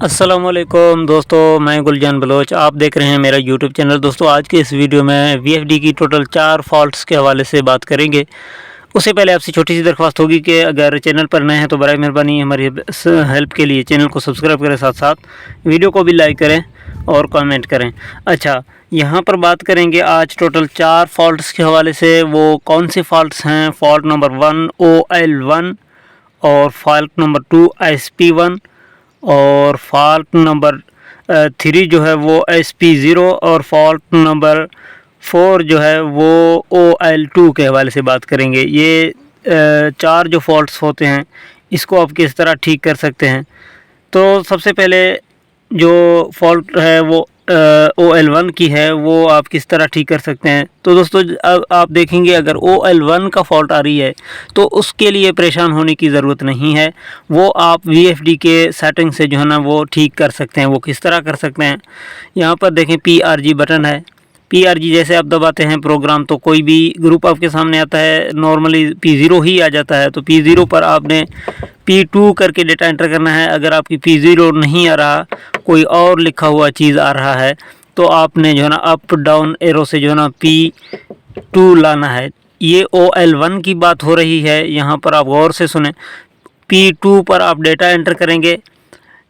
अस्सलामुअलैकुम दोस्तों, मैं गुलजान बलोच। आप देख रहे हैं मेरा यूट्यूब चैनल। दोस्तों, आज के इस वीडियो में वीएफडी की टोटल 4 फॉल्ट्स के हवाले से बात करेंगे। उससे पहले आपसे छोटी सी दरख्वास्त होगी कि अगर चैनल पर नए हैं तो बराए मेहरबानी हमारी हेल्प के लिए चैनल को सब्सक्राइब करें, साथ साथ वीडियो को भी लाइक करें और कमेंट करें। अच्छा, यहाँ पर बात करेंगे आज टोटल 4 फॉल्ट्स के हवाले से। वो कौन से फॉल्ट्स हैं? फॉल्ट नंबर 1 OL1 और फॉल्ट नंबर 2 SP1 और फॉल्ट नंबर 3 जो है वो SP0 और फॉल्ट नंबर 4 जो है वो OL2 के हवाले से बात करेंगे। ये 4 जो फॉल्ट्स होते हैं इसको आप किस तरह ठीक कर सकते हैं। तो सबसे पहले जो फॉल्ट है वो OL1 की है, वो आप किस तरह ठीक कर सकते हैं। तो दोस्तों, अब आप देखेंगे अगर OL1 का फॉल्ट आ रही है तो उसके लिए परेशान होने की ज़रूरत नहीं है। वो आप VFD के सेटिंग से जो है ना वो ठीक कर सकते हैं। वो किस तरह कर सकते हैं, यहाँ पर देखें PRG बटन है। PRG जैसे आप दबाते हैं प्रोग्राम तो कोई भी ग्रुप आपके सामने आता है। नॉर्मली P0 ही आ जाता है, तो P0 पर आपने P2 करके डेटा एंटर करना है। अगर आपकी P0 नहीं आ रहा, कोई और लिखा हुआ चीज़ आ रहा है, तो आपने जो है ना अप डाउन एरो से जो है ना P2 लाना है। ये OL1 की बात हो रही है, यहाँ पर आप गौर से सुने। P2 पर आप डेटा एंटर करेंगे,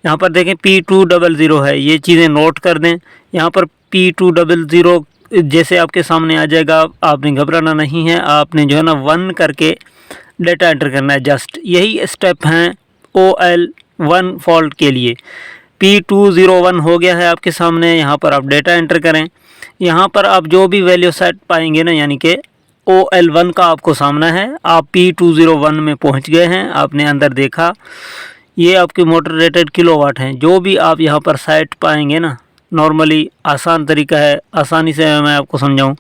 यहाँ पर देखें P200 है, ये चीज़ें नोट कर दें। यहाँ पर P200 जैसे आपके सामने आ जाएगा, आपने घबराना नहीं है। आपने जो है ना 1 करके डेटा एंटर करना है। जस्ट यही स्टेप हैं OL1 फॉल्ट के लिए। P201 हो गया है आपके सामने, यहाँ पर आप डेटा एंटर करें। यहाँ पर आप जो भी वैल्यू सेट पाएंगे ना, यानी कि OL1 का आपको सामना है। आप P201 में पहुँच गए हैं, आपने अंदर देखा, ये आपकी मोटर रेटेड किलोवाट हैं। जो भी आप यहाँ पर सेट पाएंगे ना, नॉर्मली आसान तरीका है, आसानी से मैं आपको समझाऊँ।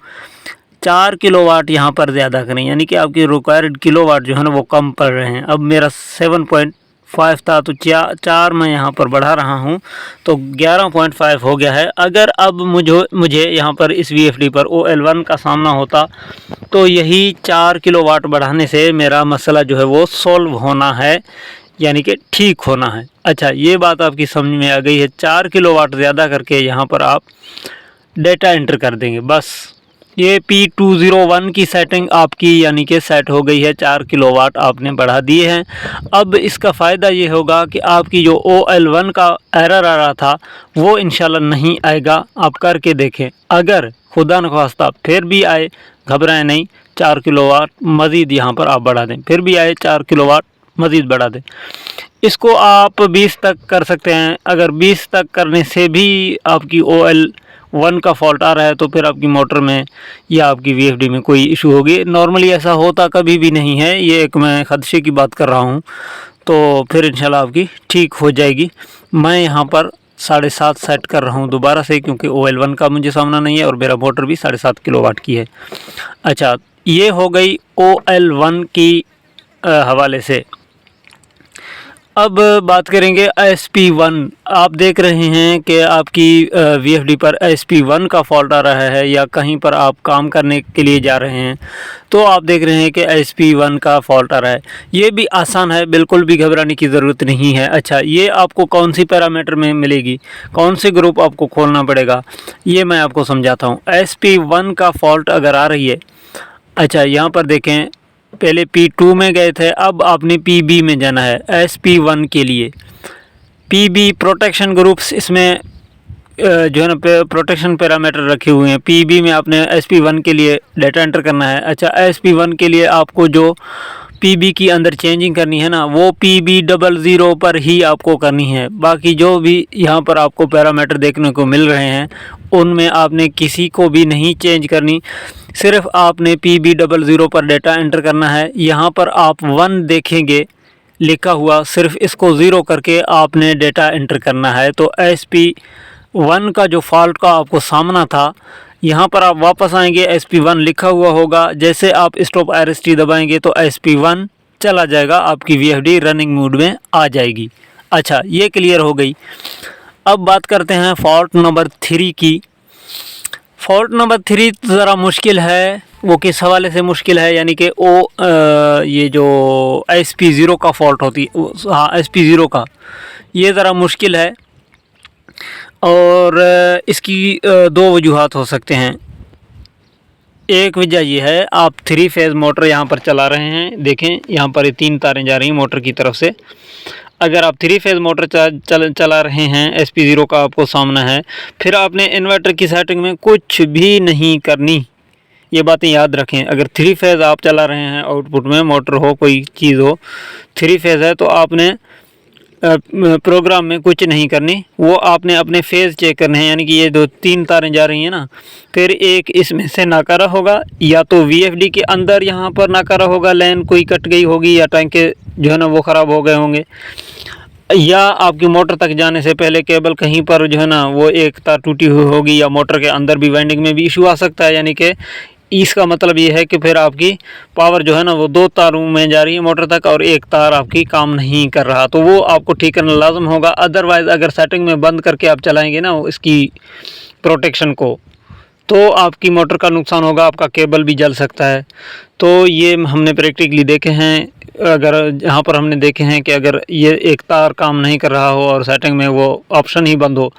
4 किलोवाट यहाँ पर ज़्यादा करें, यानी कि आपकी रिक्वायर्ड किलोवाट जो है ना वो कम पड़ रहे हैं। अब मेरा 7.5 था तो 4 मैं यहाँ पर बढ़ा रहा हूँ तो 11.5 हो गया है। अगर अब मुझे यहाँ पर इस VFD पर OL1 का सामना होता तो यही 4 किलोवाट बढ़ाने से मेरा मसला जो है वो सॉल्व होना है, यानी कि ठीक होना है। अच्छा, ये बात आपकी समझ में आ गई है। 4 किलोवाट ज़्यादा करके यहाँ पर आप डेटा एंटर कर देंगे, बस ये P201 की सेटिंग आपकी यानी कि सेट हो गई है। 4 किलोवाट आपने बढ़ा दिए हैं। अब इसका फ़ायदा ये होगा कि आपकी जो OL1 का एरर आ रहा था वो इंशाल्लाह नहीं आएगा। आप करके देखें, अगर खुदा न खास्ता फिर भी आए, घबराएं नहीं, 4 किलोवाट मज़ीद यहाँ पर आप बढ़ा दें। फिर भी आए 4 किलोवाट मज़ीद बढ़ा दें। इसको आप 20 तक कर सकते हैं। अगर 20 तक करने से भी आपकी OL1 का फॉल्ट आ रहा है तो फिर आपकी मोटर में या आपकी VFD में कोई इशू होगी। नॉर्मली ऐसा होता कभी भी नहीं है, ये एक मैं खदशे की बात कर रहा हूँ। तो फिर इंशाल्लाह आपकी ठीक हो जाएगी। मैं यहाँ पर 7.5 सेट कर रहा हूँ दोबारा से, क्योंकि OL1 का मुझे सामना नहीं है और मेरा मोटर भी 7.5 किलोवाट की है। अच्छा, ये हो गई OL1 की हवाले से। अब बात करेंगे SP1। आप देख रहे हैं कि आपकी VFD पर SP1 का फॉल्ट आ रहा है, या कहीं पर आप काम करने के लिए जा रहे हैं तो आप देख रहे हैं कि SP1 का फॉल्ट आ रहा है। ये भी आसान है, बिल्कुल भी घबराने की ज़रूरत नहीं है। अच्छा, ये आपको कौन सी पैरामीटर में मिलेगी, कौन से ग्रुप आपको खोलना पड़ेगा, ये मैं आपको समझाता हूँ। SP1 का फॉल्ट अगर आ रही है, अच्छा यहाँ पर देखें, पहले P2 में गए थे, अब आपने PB में जाना है SP1 के लिए। PB प्रोटेक्शन ग्रुप्स, इसमें जो है ना प्रोटेक्शन पैरामीटर रखे हुए हैं। PB में आपने SP1 के लिए डेटा एंटर करना है। अच्छा, SP1 के लिए आपको जो PB की अंदर चेंजिंग करनी है ना, वो PB00 पर ही आपको करनी है। बाकी जो भी यहाँ पर आपको पैरामीटर देखने को मिल रहे हैं उनमें आपने किसी को भी नहीं चेंज करनी, सिर्फ आपने PB00 पर डेटा एंटर करना है। यहाँ पर आप 1 देखेंगे लिखा हुआ, सिर्फ इसको 0 करके आपने डेटा एंटर करना है। तो SP1 का जो फॉल्ट का आपको सामना था, यहाँ पर आप वापस आएंगे, SP1 लिखा हुआ होगा। जैसे आप स्टॉप RST दबाएंगे तो SP1 चला जाएगा, आपकी VFD रनिंग मोड में आ जाएगी। अच्छा, ये क्लियर हो गई। अब बात करते हैं फॉल्ट नंबर 3 की। फॉल्ट नंबर 3 ज़रा मुश्किल है। वो किस हवाले से मुश्किल है, यानी कि ये जो SP0 का फॉल्ट होती है, हाँ SP0 का, ये ज़रा मुश्किल है। और इसकी दो वजूहात हो सकते हैं। एक वजह ये है, आप 3 फेज़ मोटर यहाँ पर चला रहे हैं, देखें यहाँ पर ये 3 तारें जा रही हैं मोटर की तरफ से। अगर आप 3 फेज़ मोटर चला रहे हैं, SP0 का आपको सामना है, फिर आपने इन्वर्टर की सेटिंग में कुछ भी नहीं करनी, ये बातें याद रखें। अगर 3 फेज़ आप चला रहे हैं, आउटपुट में मोटर हो, कोई चीज़ हो, 3 फेज़ है, तो आपने प्रोग्राम में कुछ नहीं करनी, वो आपने अपने फेज़ चेक करने हैं। यानी कि ये 3 तारें जा रही हैं ना, फिर एक इसमें से नाकारा होगा, या तो VFD के अंदर यहाँ पर नाकारा होगा, लाइन कोई कट गई होगी, या टैंक के जो है ना वो ख़राब हो गए होंगे, या आपकी मोटर तक जाने से पहले केबल कहीं पर जो है ना वो एक तार टूटी हुई होगी, या मोटर के अंदर भी वाइंडिंग में भी इशू आ सकता है। यानी कि इसका मतलब ये है कि फिर आपकी पावर जो है ना वो 2 तारों में जा रही है मोटर तक, और एक तार आपकी काम नहीं कर रहा, तो वो आपको ठीक करना लाजम होगा। अदरवाइज़ अगर सेटिंग में बंद करके आप चलाएंगे ना इसकी प्रोटेक्शन को, तो आपकी मोटर का नुकसान होगा, आपका केबल भी जल सकता है। तो ये हमने प्रैक्टिकली देखे हैं। अगर यहाँ पर हमने देखे हैं कि अगर ये एक तार काम नहीं कर रहा हो और सेटिंग में वो ऑप्शन ही बंद हो,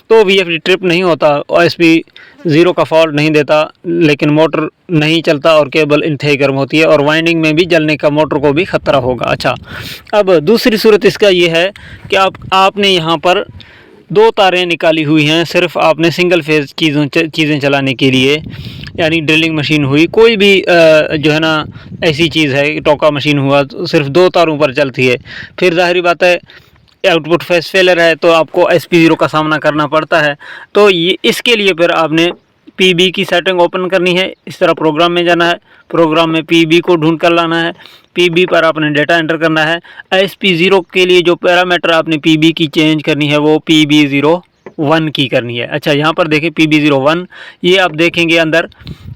तो VFD ट्रिप नहीं होता, SP0 का फॉल्ट नहीं देता, लेकिन मोटर नहीं चलता और केबल इंतहाई गर्म होती है, और वाइंडिंग में भी जलने का मोटर को भी ख़तरा होगा। अच्छा, अब दूसरी सूरत इसका ये है कि आपने यहाँ पर 2 तारें निकाली हुई हैं, सिर्फ आपने सिंगल फेज़ चीज़ें चलाने के लिए, यानी ड्रिलिंग मशीन हुई, कोई भी जो है ना ऐसी चीज़ है, टोका मशीन हुआ, तो सिर्फ 2 तारों पर चलती है। फिर ज़ाहिर बात है आउटपुट फेस फेलर है, तो आपको SP0 का सामना करना पड़ता है। तो ये इसके लिए फिर आपने PB की सेटिंग ओपन करनी है, इस तरह प्रोग्राम में जाना है, प्रोग्राम में PB को ढूंढ कर लाना है, PB पर आपने डेटा एंटर करना है। SP0 के लिए जो पैरामीटर आपने PB की चेंज करनी है वो PB01 की करनी है। अच्छा, यहाँ पर देखें PB01, ये आप देखेंगे अंदर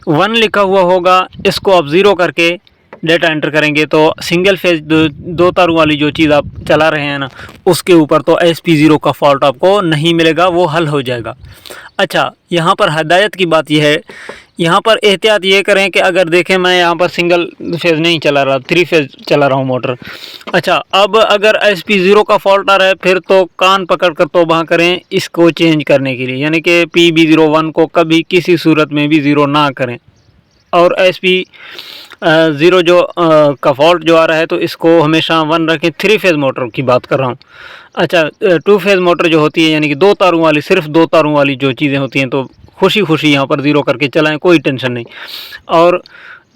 1 लिखा हुआ होगा, इसको आप 0 करके डेटा एंटर करेंगे तो सिंगल फेज 2 तारों वाली जो चीज़ आप चला रहे हैं ना, उसके ऊपर तो SP0 का फॉल्ट आपको नहीं मिलेगा, वो हल हो जाएगा। अच्छा, यहाँ पर हिदायत की बात यह है, यहाँ पर एहतियात ये करें कि अगर देखें मैं यहाँ पर सिंगल फेज़ नहीं चला रहा, 3 फेज़ चला रहा हूँ मोटर। अच्छा, अब अगर SP0 का फॉल्ट आ रहा है, फिर तो कान पकड़ कर तौबा करें इसको चेंज करने के लिए, यानी कि PB01 को कभी किसी सूरत में भी 0 ना करें, और SP0 जो का फॉल्ट जो आ रहा है तो इसको हमेशा 1 रखें। 3 फेज़ मोटर की बात कर रहा हूँ। अच्छा, 2 फेज़ मोटर जो होती है, यानी कि 2 तारों वाली, सिर्फ 2 तारों वाली जो चीज़ें होती हैं, तो खुशी खुशी यहाँ पर 0 करके चलाएं, कोई टेंशन नहीं। और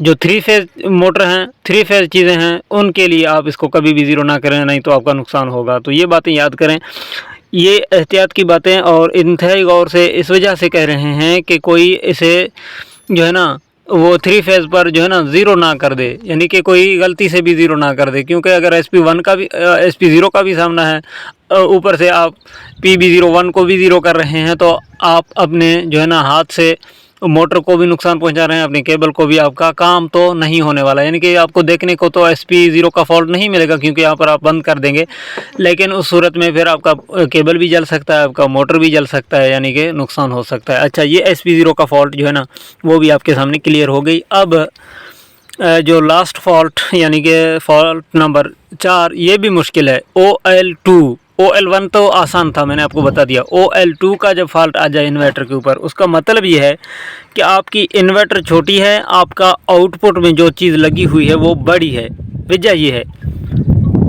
जो 3 फेज़ मोटर हैं, 3 फेज़ चीज़ें हैं, उनके लिए आप इसको कभी भी 0 ना करें, नहीं तो आपका नुकसान होगा। तो ये बातें याद करें, ये एहतियात की बातें, और इंतहाई गौर से इस वजह से कह रहे हैं कि कोई इसे जो है ना वो 3 फेज़ पर जो है ना 0 ना कर दे, यानी कि कोई गलती से भी 0 ना कर दे, क्योंकि अगर SP1 का भी SP0 का भी सामना है, ऊपर से आप PB01 को भी 0 कर रहे हैं, तो आप अपने जो है ना हाथ से मोटर को भी नुकसान पहुंचा रहे हैं, अपने केबल को भी। आपका काम तो नहीं होने वाला, यानी कि आपको देखने को तो SP0 का फॉल्ट नहीं मिलेगा, क्योंकि यहाँ पर आप बंद कर देंगे, लेकिन उस सूरत में फिर आपका केबल भी जल सकता है, आपका मोटर भी जल सकता है, यानी कि नुकसान हो सकता है। अच्छा, ये SP0 का फॉल्ट जो है ना वो भी आपके सामने क्लियर हो गई। अब जो लास्ट फॉल्ट यानी कि फॉल्ट नंबर 4, ये भी मुश्किल है। OL2, OL1 तो आसान था, मैंने आपको बता दिया। OL2 का जब फॉल्ट आ जाए इन्वर्टर के ऊपर, उसका मतलब ये है कि आपकी इन्वर्टर छोटी है, आपका आउटपुट में जो चीज़ लगी हुई है वो बड़ी है। वजह ये है,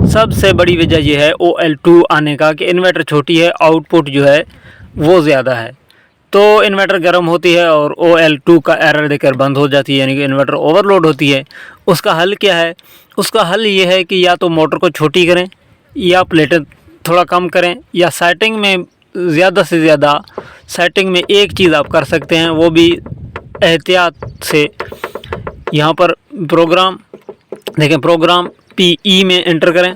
सबसे बड़ी वजह यह है OL2 आने का कि इन्वर्टर छोटी है, आउटपुट जो है वो ज़्यादा है, तो इन्वर्टर गर्म होती है और OL2 का एरर देकर बंद हो जाती है, यानी कि इन्वर्टर ओवरलोड होती है। उसका हल क्या है? उसका हल ये है कि या तो मोटर को छोटी करें, या प्लेटें थोड़ा कम करें, या सेटिंग में ज़्यादा से ज़्यादा सेटिंग में एक चीज़ आप कर सकते हैं, वो भी एहतियात से। यहाँ पर प्रोग्राम देखें, प्रोग्राम PE में एंटर करें।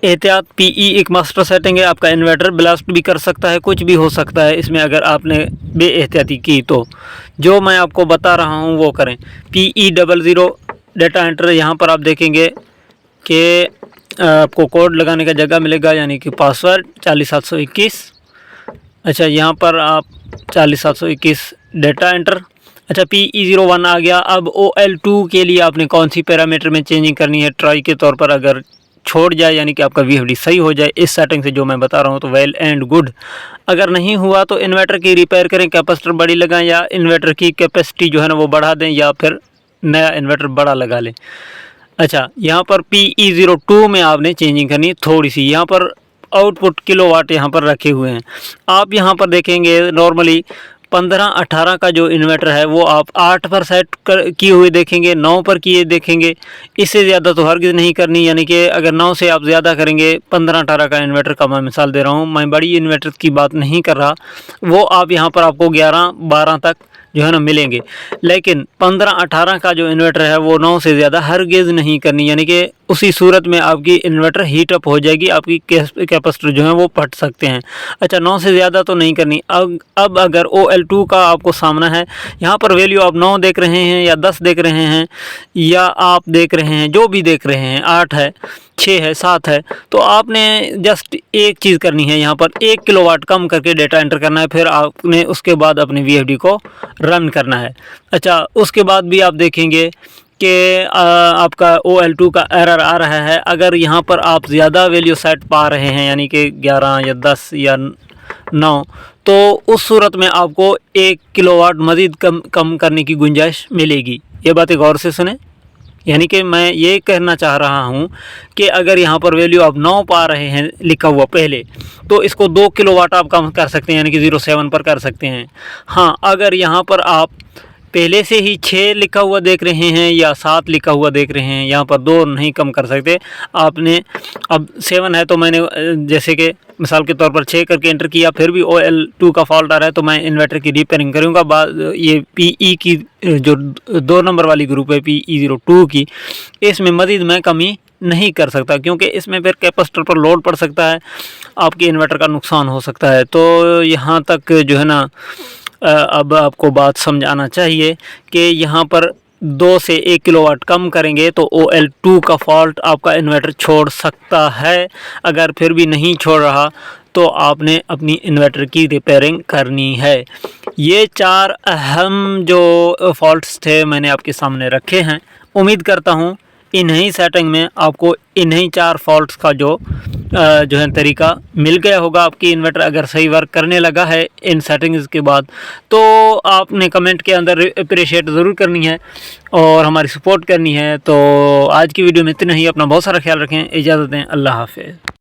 एहतियात PE एक मास्टर सेटिंग है, आपका इन्वर्टर ब्लास्ट भी कर सकता है, कुछ भी हो सकता है इसमें अगर आपने बेएहतियाती की। तो जो मैं आपको बता रहा हूँ वो करें। PE00 डेटा एंटर, यहाँ पर आप देखेंगे कि आपको कोड लगाने का जगह मिलेगा, यानी कि पासवर्ड 40721। अच्छा, यहाँ पर आप 40721 डेटा एंटर। अच्छा, PE01 आ गया। अब OL2 के लिए आपने कौन सी पैरामीटर में चेंजिंग करनी है? ट्राई के तौर पर अगर छोड़ जाए, यानी कि आपका VFD सही हो जाए इस सेटिंग से जो मैं बता रहा हूँ, तो वेल एंड गुड। अगर नहीं हुआ तो इन्वर्टर की रिपेयर करें, कैपेसिटर बड़ी लगाएं या इन्वर्टर की कैपेसिटी जो है ना वो बढ़ा दें, या फिर नया इन्वर्टर बड़ा लगा लें। अच्छा, यहाँ पर PE02 में आपने चेंजिंग करनी है थोड़ी सी। यहाँ पर आउटपुट किलोवाट यहाँ पर रखे हुए हैं। आप यहाँ पर देखेंगे नॉर्मली 15-18 का जो इन्वर्टर है वो आप 8 पर सेट किए हुए देखेंगे, 9 पर किए देखेंगे। इससे ज़्यादा तो हरगिज़ नहीं करनी, यानी कि अगर 9 से आप ज़्यादा करेंगे, 15-18 का इन्वर्टर का मैं मिसाल दे रहा हूँ, मैं बड़ी इन्वर्टर की बात नहीं कर रहा, वो आप यहाँ पर आपको 11-12 तक जो है ना मिलेंगे। लेकिन 15-18 का जो इन्वर्टर है वो 9 से ज़्यादा हरगिज़ नहीं करनी, यानी कि उसी सूरत में आपकी इन्वर्टर हीट अप हो जाएगी, आपकी कैपेसिटर जो है वो फट सकते हैं। अच्छा, 9 से ज़्यादा तो नहीं करनी। अब अगर OL2 का आपको सामना है, यहाँ पर वैल्यू आप 9 देख रहे हैं या 10 देख रहे हैं, या आप देख रहे हैं जो भी देख रहे हैं, 8 है, 6 है, 7 है, तो आपने जस्ट एक चीज़ करनी है, यहाँ पर 1 किलोवाट कम करके डेटा एंटर करना है, फिर आपने उसके बाद अपने VFD को रन करना है। अच्छा, उसके बाद भी आप देखेंगे कि आपका OL2 का एरर आ रहा है। अगर यहाँ पर आप ज़्यादा वैल्यू सेट पा रहे हैं, यानी कि 11 या 10 या 9, तो उस सूरत में आपको 1 किलोवाट मज़ीद कम करने की गुंजाइश मिलेगी। ये बातें गौर से सुने, यानी कि मैं ये कहना चाह रहा हूँ कि अगर यहाँ पर वैल्यू आप 9 पा रहे हैं लिखा हुआ पहले, तो इसको 2 किलोवाट आप कम कर सकते हैं, यानी कि 07 पर कर सकते हैं। हाँ, अगर यहाँ पर आप पहले से ही 6 लिखा हुआ देख रहे हैं या 7 लिखा हुआ देख रहे हैं, यहाँ पर 2 नहीं कम कर सकते आपने। अब 7 है तो मैंने जैसे कि मिसाल के तौर पर 6 करके एंटर किया, फिर भी OL2 का फॉल्ट आ रहा है, तो मैं इन्वर्टर की रिपेयरिंग करूँगा। बाद ये PE की जो 2 नंबर वाली ग्रुप है PE02 की, इसमें मज़ीद मैं कमी नहीं कर सकता, क्योंकि इसमें फिर कैपेसिटर पर लोड पड़ सकता है, आपके इन्वर्टर का नुकसान हो सकता है। तो यहाँ तक जो है ना अब आपको बात समझ आना चाहिए कि यहाँ पर 2 से 1 किलोवाट कम करेंगे तो OL2 का फॉल्ट आपका इन्वर्टर छोड़ सकता है। अगर फिर भी नहीं छोड़ रहा तो आपने अपनी इन्वर्टर की रिपेयरिंग करनी है। ये 4 अहम जो फॉल्ट्स थे मैंने आपके सामने रखे हैं। उम्मीद करता हूँ इन्हीं सेटिंग में आपको इन्हीं 4 फॉल्ट्स का जो है तरीका मिल गया होगा। आपकी इन्वर्टर अगर सही वर्क करने लगा है इन सेटिंग्स के बाद, तो आपने कमेंट के अंदर अप्रिशिएट ज़रूर करनी है और हमारी सपोर्ट करनी है। तो आज की वीडियो में इतना ही। अपना बहुत सारा ख्याल रखें, इजाज़त दें, अल्लाह हाफ़िज़।